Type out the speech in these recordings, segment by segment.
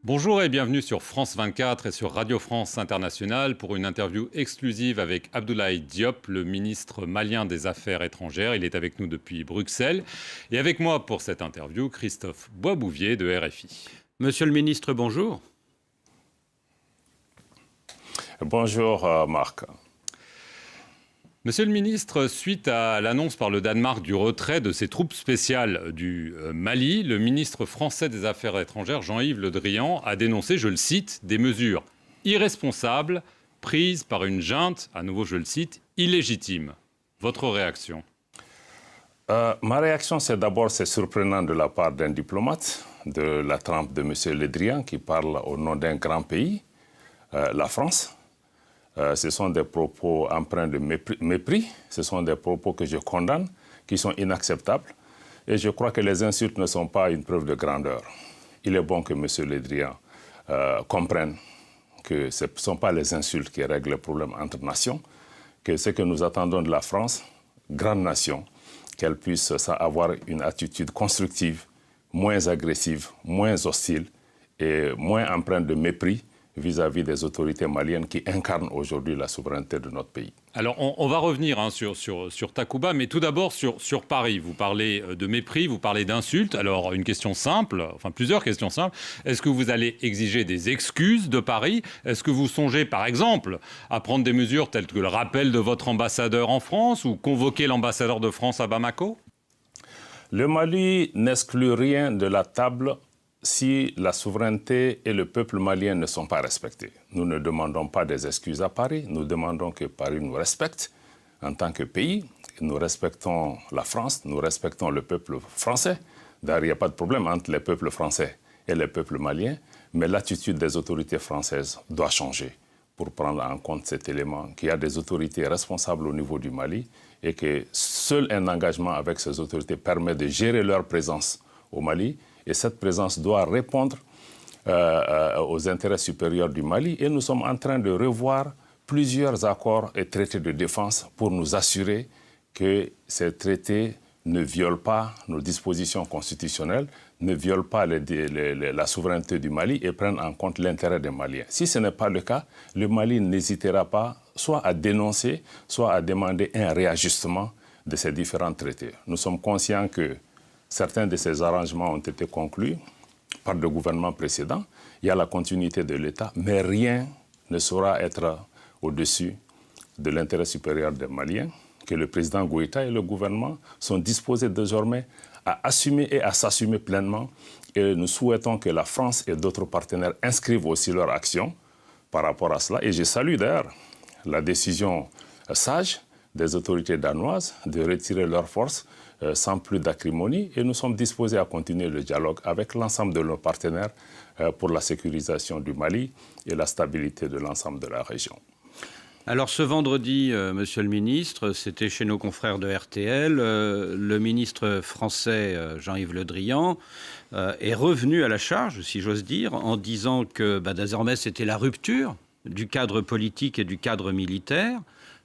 Bonjour et bienvenue sur France 24 et sur Radio France Internationale pour une interview exclusive avec Abdoulaye Diop, le ministre malien des Affaires étrangères. Il est avec nous depuis Bruxelles. Et avec moi pour cette interview, Christophe Boisbouvier de RFI. Monsieur le ministre, bonjour. Bonjour Marc. Monsieur le ministre, suite à l'annonce par le Danemark du retrait de ses troupes spéciales du Mali, le ministre français des Affaires étrangères, Jean-Yves Le Drian, a dénoncé, je le cite, des mesures irresponsables prises par une junte, à nouveau je le cite, illégitime. Votre réaction? Ma réaction, c'est surprenant de la part d'un diplomate de la trempe de M. Le Drian qui parle au nom d'un grand pays, la France. Ce sont des propos empreints de mépris, ce sont des propos que je condamne, qui sont inacceptables. Et je crois que les insultes ne sont pas une preuve de grandeur. Il est bon que M. Le Drian comprenne que ce ne sont pas les insultes qui règlent le problème entre nations, que ce que nous attendons de la France, grande nation, qu'elle puisse avoir une attitude constructive, moins agressive, moins hostile et moins empreinte de mépris vis-à-vis des autorités maliennes qui incarnent aujourd'hui la souveraineté de notre pays. Alors, on va revenir sur Takuba, mais tout d'abord sur Paris. Vous parlez de mépris, vous parlez d'insultes. Alors, une question simple, enfin plusieurs questions simples. Est-ce que vous allez exiger des excuses de Paris? Est-ce que vous songez, par exemple, à prendre des mesures telles que le rappel de votre ambassadeur en France ou convoquer l'ambassadeur de France à Bamako? Le Mali n'exclut rien de la table si la souveraineté et le peuple malien ne sont pas respectés. Nous ne demandons pas des excuses à Paris, nous demandons que Paris nous respecte en tant que pays. Nous respectons la France, nous respectons le peuple français. D'ailleurs, il n'y a pas de problème entre les peuples français et les peuples maliens, mais l'attitude des autorités françaises doit changer pour prendre en compte cet élément, qu'il y a des autorités responsables au niveau du Mali et que seul un engagement avec ces autorités permet de gérer leur présence au Mali. Et cette présence doit répondre aux intérêts supérieurs du Mali. Et nous sommes en train de revoir plusieurs accords et traités de défense pour nous assurer que ces traités ne violent pas nos dispositions constitutionnelles, ne violent pas la souveraineté du Mali et prennent en compte l'intérêt des Maliens. Si ce n'est pas le cas, le Mali n'hésitera pas soit à dénoncer, soit à demander un réajustement de ces différents traités. Nous sommes conscients que certains de ces arrangements ont été conclus par le gouvernement précédent. Il y a la continuité de l'État, mais rien ne saura être au-dessus de l'intérêt supérieur des Maliens, que le président Goïta et le gouvernement sont disposés désormais à assumer et à s'assumer pleinement. Et nous souhaitons que la France et d'autres partenaires inscrivent aussi leur action par rapport à cela. Et je salue d'ailleurs la décision sage des autorités danoises de retirer leurs forces sans plus d'acrimonie. Et nous sommes disposés à continuer le dialogue avec l'ensemble de nos partenaires pour la sécurisation du Mali et la stabilité de l'ensemble de la région. Alors ce vendredi, monsieur le ministre, c'était chez nos confrères de RTL, le ministre français Jean-Yves Le Drian est revenu à la charge, si j'ose dire, en disant que désormais c'était la rupture du cadre politique et du cadre militaire.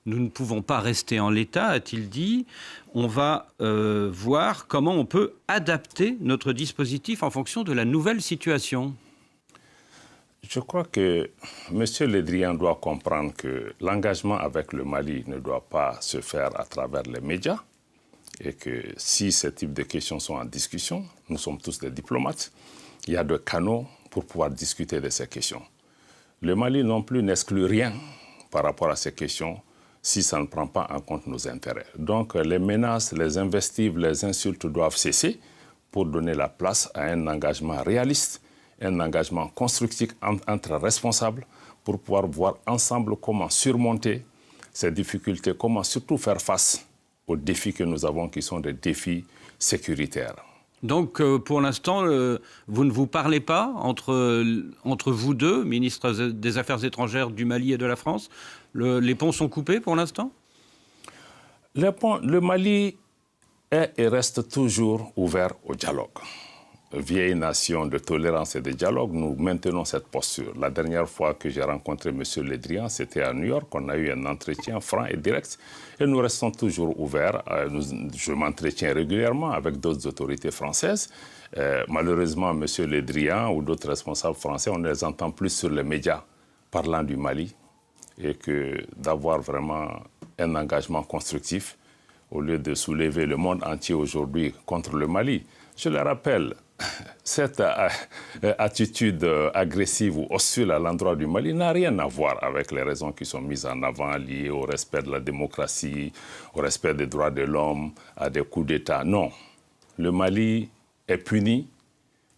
Nous ne pouvons pas rester en l'état, a-t-il dit. On va voir comment on peut adapter notre dispositif en fonction de la nouvelle situation. Je crois que M. Le Drian doit comprendre que l'engagement avec le Mali ne doit pas se faire à travers les médias et que si ce type de questions sont en discussion, nous sommes tous des diplomates, il y a des canaux pour pouvoir discuter de ces questions. Le Mali non plus n'exclut rien par rapport à ces questions si ça ne prend pas en compte nos intérêts. Donc les menaces, les invectives, les insultes doivent cesser pour donner la place à un engagement réaliste, un engagement constructif entre responsables pour pouvoir voir ensemble comment surmonter ces difficultés, comment surtout faire face aux défis que nous avons qui sont des défis sécuritaires. Donc pour l'instant, vous ne vous parlez pas entre vous deux, ministres des Affaires étrangères du Mali et de la France? Les ponts sont coupés pour l'instant? Le Mali est et reste toujours ouvert au dialogue. vieille nation de tolérance et de dialogue, nous maintenons cette posture. La dernière fois que j'ai rencontré M. Le Drian, c'était à New York. On a eu un entretien franc et direct. Et nous restons toujours ouverts. Je m'entretiens régulièrement avec d'autres autorités françaises. Malheureusement, M. Le Drian ou d'autres responsables français, on ne les entend plus sur les médias parlant du Mali. Et que d'avoir vraiment un engagement constructif au lieu de soulever le monde entier aujourd'hui contre le Mali. Je le rappelle, cette attitude agressive ou hostile à l'endroit du Mali n'a rien à voir avec les raisons qui sont mises en avant liées au respect de la démocratie, au respect des droits de l'homme, à des coups d'État. Non, le Mali est puni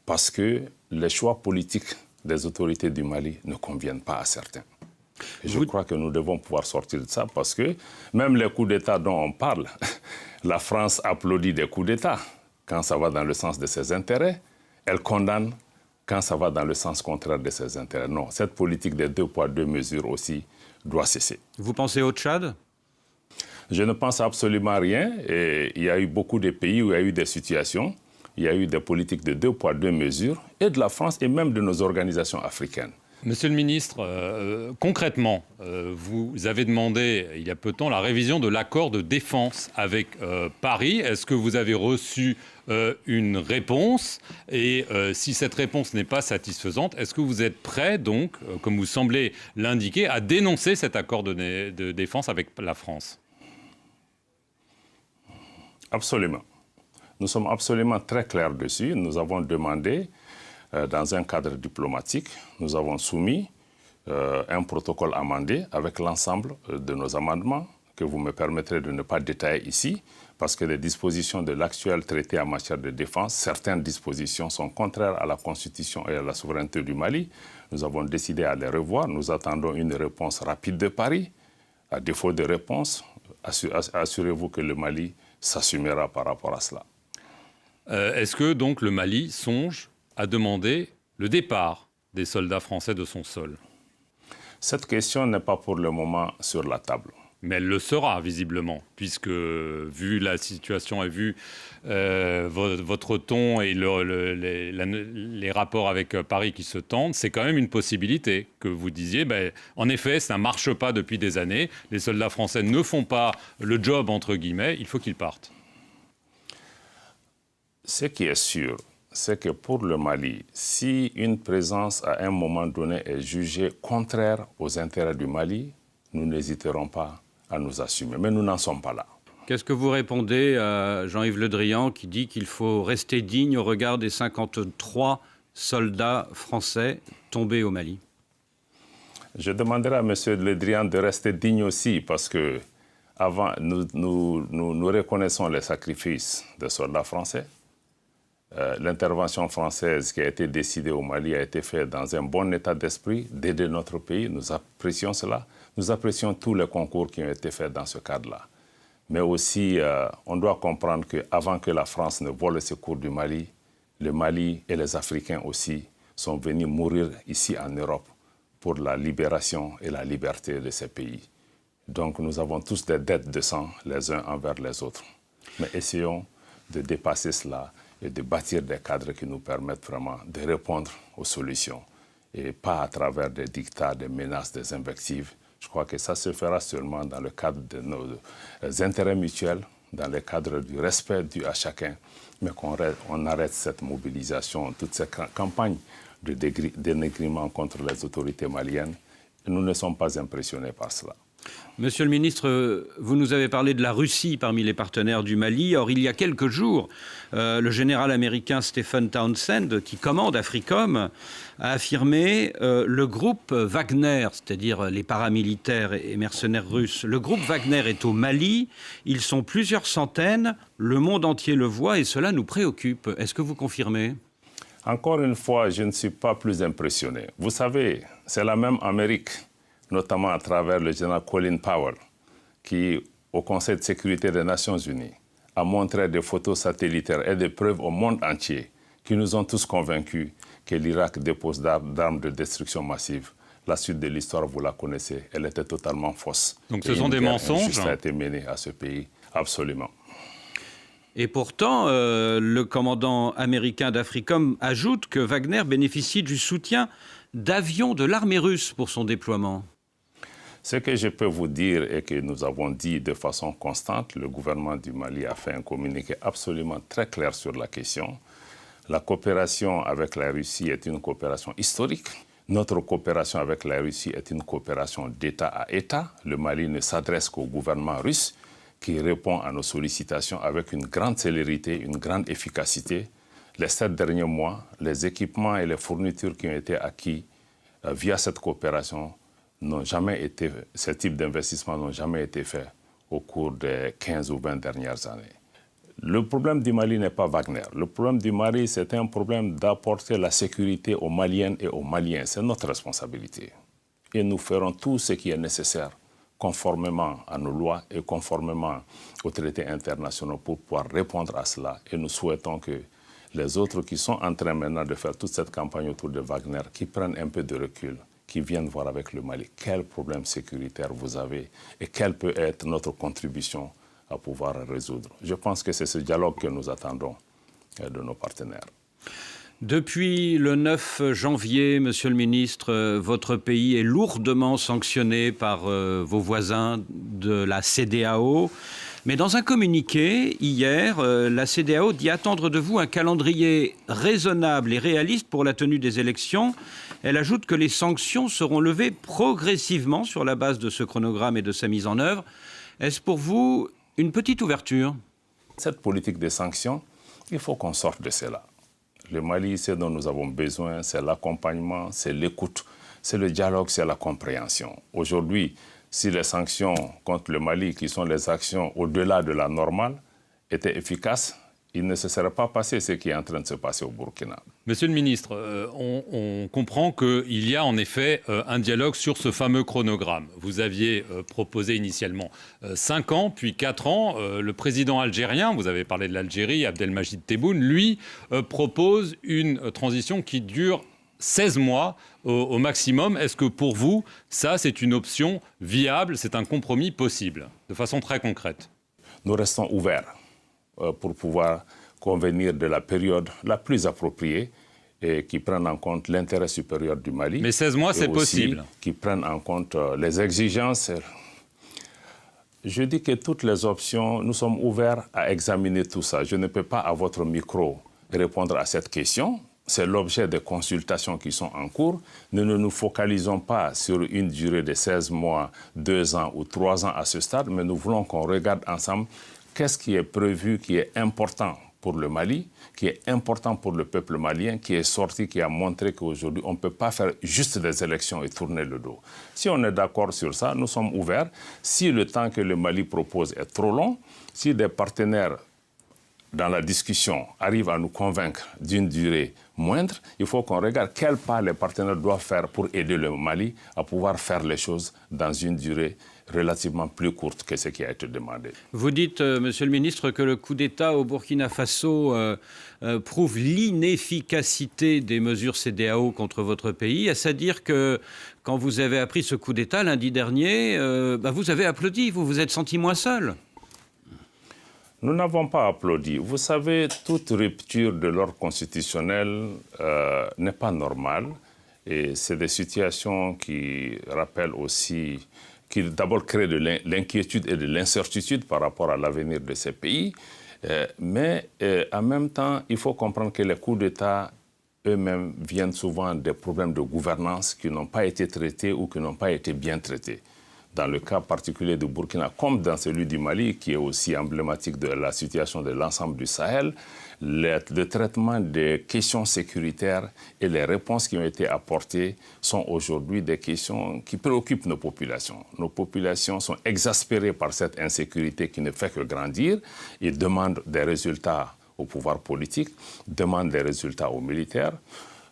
parce que les choix politiques des autorités du Mali ne conviennent pas à certains. Et je crois que nous devons pouvoir sortir de ça parce que même les coups d'État dont on parle, la France applaudit des coups d'État quand ça va dans le sens de ses intérêts, elle condamne quand ça va dans le sens contraire de ses intérêts. Non, cette politique des 2 poids 2 mesures aussi doit cesser. Vous pensez au Tchad ? Je ne pense absolument rien. Et il y a eu beaucoup de pays où il y a eu des situations, il y a eu des politiques de 2 poids 2 mesures, et de la France et même de nos organisations africaines. Monsieur le ministre, concrètement, vous avez demandé il y a peu de temps la révision de l'accord de défense avec Paris. Est-ce que vous avez reçu une réponse ? Et si cette réponse n'est pas satisfaisante, est-ce que vous êtes prêt, donc, comme vous semblez l'indiquer, à dénoncer cet accord de défense avec la France ? Absolument. Nous sommes absolument très clairs dessus. Nous avons demandé, dans un cadre diplomatique, nous avons soumis un protocole amendé avec l'ensemble de nos amendements que vous me permettrez de ne pas détailler ici, parce que les dispositions de l'actuel traité en matière de défense, certaines dispositions sont contraires à la Constitution et à la souveraineté du Mali. Nous avons décidé à les revoir. Nous attendons une réponse rapide de Paris. À défaut de réponse, assurez-vous que le Mali s'assumera par rapport à cela. Est-ce que donc le Mali songe à demander le départ des soldats français de son sol ? Cette question n'est pas pour le moment sur la table. Mais elle le sera, visiblement, puisque, vu la situation et vu votre ton et les rapports avec Paris qui se tendent, c'est quand même une possibilité que vous disiez, en effet, ça ne marche pas depuis des années, les soldats français ne font pas le job, entre guillemets, il faut qu'ils partent. Ce qui est sûr, c'est que pour le Mali, si une présence à un moment donné est jugée contraire aux intérêts du Mali, nous n'hésiterons pas à nous assumer. Mais nous n'en sommes pas là. Qu'est-ce que vous répondez à Jean-Yves Le Drian qui dit qu'il faut rester digne au regard des 53 soldats français tombés au Mali ? Je demanderai à M. Le Drian de rester digne aussi parce que avant, nous reconnaissons les sacrifices des soldats français. L'intervention française qui a été décidée au Mali a été faite dans un bon état d'esprit d'aider notre pays. Nous apprécions cela. Nous apprécions tous les concours qui ont été faits dans ce cadre-là. Mais aussi, on doit comprendre qu'avant que la France ne vole le secours du Mali, le Mali et les Africains aussi sont venus mourir ici en Europe pour la libération et la liberté de ces pays. Donc nous avons tous des dettes de sang les uns envers les autres. Mais essayons de dépasser cela et de bâtir des cadres qui nous permettent vraiment de répondre aux solutions et pas à travers des dictats, des menaces, des invectives. Je crois que ça se fera seulement dans le cadre de nos intérêts mutuels, dans le cadre du respect dû à chacun, mais qu'on arrête cette mobilisation, toute cette campagne de dénigrement contre les autorités maliennes. Nous ne sommes pas impressionnés par cela. Monsieur le ministre, vous nous avez parlé de la Russie parmi les partenaires du Mali. Or, il y a quelques jours, le général américain Stephen Townsend, qui commande AFRICOM, a affirmé le groupe Wagner, c'est-à-dire les paramilitaires et mercenaires russes. Le groupe Wagner est au Mali. Ils sont plusieurs centaines. Le monde entier le voit et cela nous préoccupe. Est-ce que vous confirmez ? Encore une fois, je ne suis pas plus impressionné. Vous savez, c'est la même Amérique, notamment à travers le général Colin Powell, qui, au Conseil de sécurité des Nations Unies, a montré des photos satellitaires et des preuves au monde entier qui nous ont tous convaincus que l'Irak dépose d'armes de destruction massive. La suite de l'histoire, vous la connaissez, elle était totalement fausse. Donc ce sont des mensonges ? Ça a été mené à ce pays, absolument. Et pourtant, le commandant américain d'Africom ajoute que Wagner bénéficie du soutien d'avions de l'armée russe pour son déploiement. Ce que je peux vous dire et que nous avons dit de façon constante, le gouvernement du Mali a fait un communiqué absolument très clair sur la question. La coopération avec la Russie est une coopération historique. Notre coopération avec la Russie est une coopération d'État à État. Le Mali ne s'adresse qu'au gouvernement russe qui répond à nos sollicitations avec une grande célérité, une grande efficacité. Les 7 derniers mois, les équipements et les fournitures qui ont été acquis via cette coopération n'ont jamais été, ce type d'investissement n'ont jamais été faits au cours des 15 ou 20 dernières années. Le problème du Mali n'est pas Wagner. Le problème du Mali, c'est un problème d'apporter la sécurité aux Maliennes et aux Maliens. C'est notre responsabilité. Et nous ferons tout ce qui est nécessaire, conformément à nos lois et conformément aux traités internationaux pour pouvoir répondre à cela. Et nous souhaitons que les autres qui sont en train maintenant de faire toute cette campagne autour de Wagner, qui prennent un peu de recul, qui viennent voir avec le Mali quel problème sécuritaire vous avez et quelle peut être notre contribution à pouvoir résoudre. Je pense que c'est ce dialogue que nous attendons de nos partenaires. Depuis le 9 janvier, Monsieur le ministre, votre pays est lourdement sanctionné par vos voisins de la CEDEAO. Mais dans un communiqué, hier, la CEDEAO dit attendre de vous un calendrier raisonnable et réaliste pour la tenue des élections. Elle ajoute que les sanctions seront levées progressivement sur la base de ce chronogramme et de sa mise en œuvre. Est-ce pour vous une petite ouverture? Cette politique de sanctions, il faut qu'on sorte de cela. Le Mali, ce dont nous avons besoin, c'est l'accompagnement, c'est l'écoute, c'est le dialogue, c'est la compréhension. Aujourd'hui, si les sanctions contre le Mali, qui sont les actions au-delà de la normale, étaient efficaces, il ne se serait pas passé ce qui est en train de se passer au Burkina. Monsieur le ministre, on comprend qu'il y a en effet un dialogue sur ce fameux chronogramme. Vous aviez proposé initialement 5 ans, puis 4 ans. Le président algérien, vous avez parlé de l'Algérie, Abdelmajid Tebboune, lui propose une transition qui dure 16 mois au maximum. Est-ce que pour vous, ça c'est une option viable, c'est un compromis possible, de façon très concrète? Nous restons ouverts pour pouvoir convenir de la période la plus appropriée et qui prenne en compte l'intérêt supérieur du Mali. Mais 16 mois, c'est possible. Qui prenne en compte les exigences. Je dis que toutes les options, nous sommes ouverts à examiner tout ça. Je ne peux pas, à votre micro, répondre à cette question. C'est l'objet des consultations qui sont en cours. Nous ne nous focalisons pas sur une durée de 16 mois, 2 ans ou 3 ans à ce stade, mais nous voulons qu'on regarde ensemble qu'est-ce qui est prévu, qui est important pour le Mali, qui est important pour le peuple malien, qui est sorti, qui a montré qu'aujourd'hui, on ne peut pas faire juste des élections et tourner le dos. Si on est d'accord sur ça, nous sommes ouverts. Si le temps que le Mali propose est trop long, si des partenaires dans la discussion arrivent à nous convaincre d'une durée moindre, il faut qu'on regarde quels pas les partenaires doivent faire pour aider le Mali à pouvoir faire les choses dans une durée relativement plus courte que ce qui a été demandé. Vous dites, Monsieur le ministre, que le coup d'État au Burkina Faso prouve l'inefficacité des mesures CEDEAO contre votre pays. Est-ce à dire que quand vous avez appris ce coup d'État lundi dernier, vous avez applaudi, vous vous êtes senti moins seul? Nous n'avons pas applaudi. Vous savez, toute rupture de l'ordre constitutionnel n'est pas normale. Et c'est des situations qui rappellent aussi, qui d'abord créent de l'inquiétude et de l'incertitude par rapport à l'avenir de ces pays. Mais en même temps, il faut comprendre que les coups d'État eux-mêmes viennent souvent des problèmes de gouvernance qui n'ont pas été traités ou qui n'ont pas été bien traités. Dans le cas particulier du Burkina, comme dans celui du Mali, qui est aussi emblématique de la situation de l'ensemble du Sahel, le traitement des questions sécuritaires et les réponses qui ont été apportées sont aujourd'hui des questions qui préoccupent nos populations. Nos populations sont exaspérées par cette insécurité qui ne fait que grandir et demandent des résultats au pouvoir politique, demandent des résultats aux militaires.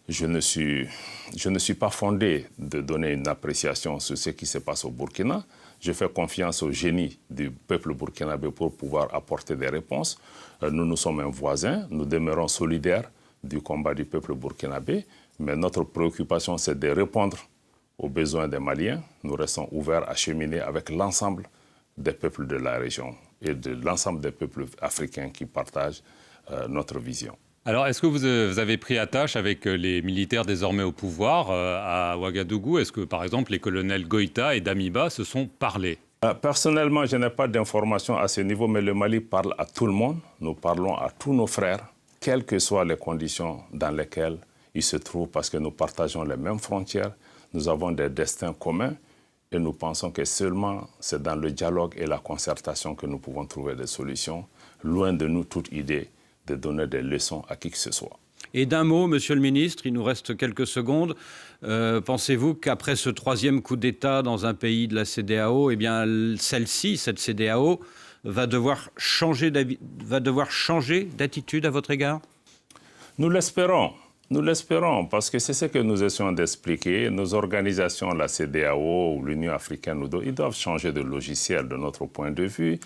Je ne suis pas fondé de donner une appréciation sur ce qui se passe au Burkina. Je fais confiance au génie du peuple burkinabé pour pouvoir apporter des réponses. Nous sommes un voisin, nous demeurons solidaires du combat du peuple burkinabé, mais notre préoccupation, c'est de répondre aux besoins des Maliens. Nous restons ouverts à cheminer avec l'ensemble des peuples de la région et de l'ensemble des peuples africains qui partagent notre vision. Alors, est-ce que vous avez pris attache avec les militaires désormais au pouvoir à Ouagadougou? Est-ce que, par exemple, les colonels Goïta et Damiba se sont parlé? Personnellement, je n'ai pas d'informations à ce niveau, mais le Mali parle à tout le monde. Nous parlons à tous nos frères, quelles que soient les conditions dans lesquelles ils se trouvent, parce que nous partageons les mêmes frontières, nous avons des destins communs, et nous pensons que seulement c'est dans le dialogue et la concertation que nous pouvons trouver des solutions, loin de nous toute idée de donner des leçons à qui que ce soit. Et d'un mot, Monsieur le Ministre, il nous reste quelques secondes. Pensez-vous qu'après ce troisième coup d'État dans un pays de la CEDEAO, eh bien, cette CEDEAO, va devoir changer d'attitude à votre égard? Nous l'espérons. Nous l'espérons, parce que c'est ce que nous essayons d'expliquer. Nos organisations, la CEDEAO ou l'Union africaine, ils doivent changer de logiciel de notre point de vue,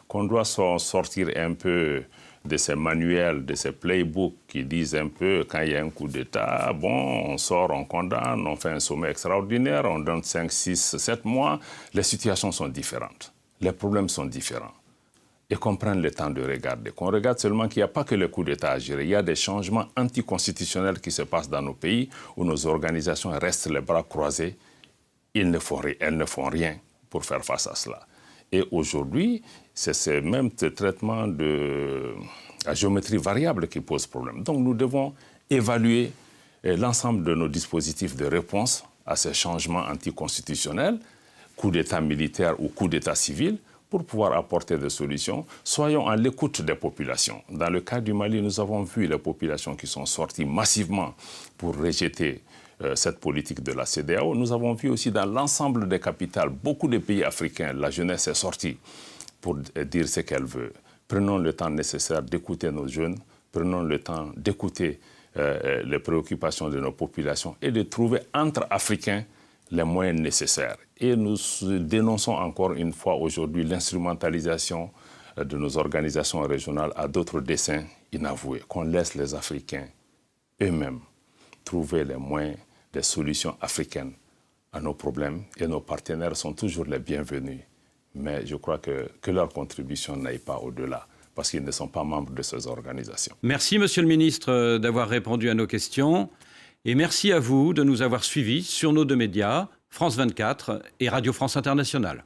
qu'on doit sortir un peu de ces manuels, de ces playbooks qui disent un peu quand il y a un coup d'État, bon, on sort, on condamne, on fait un sommet extraordinaire, on donne 5, 6, 7 mois. Les situations sont différentes, les problèmes sont différents. Et qu'on prenne le temps de regarder, qu'on regarde seulement qu'il n'y a pas que le coup d'État à gérer. Il y a des changements anticonstitutionnels qui se passent dans nos pays où nos organisations restent les bras croisés. Elles ne font rien pour faire face à cela. Et aujourd'hui, c'est ce même traitement de la géométrie variable qui pose problème. Donc nous devons évaluer l'ensemble de nos dispositifs de réponse à ces changements anticonstitutionnels, coup d'État militaire ou coup d'État civil, pour pouvoir apporter des solutions. Soyons à l'écoute des populations. Dans le cas du Mali, nous avons vu les populations qui sont sorties massivement pour rejeter cette politique de la CEDEAO. Nous avons vu aussi dans l'ensemble des capitales, beaucoup de pays africains, la jeunesse est sortie pour dire ce qu'elle veut. Prenons le temps nécessaire d'écouter nos jeunes, prenons le temps d'écouter les préoccupations de nos populations et de trouver entre Africains les moyens nécessaires. Et nous dénonçons encore une fois aujourd'hui l'instrumentalisation de nos organisations régionales à d'autres desseins inavoués, qu'on laisse les Africains eux-mêmes trouver les moyens, des solutions africaines à nos problèmes. Et nos partenaires sont toujours les bienvenus. Mais je crois que leur contribution n'aille pas au-delà, parce qu'ils ne sont pas membres de ces organisations. Merci, Monsieur le Ministre, d'avoir répondu à nos questions. Et merci à vous de nous avoir suivis sur nos deux médias, France 24 et Radio France Internationale.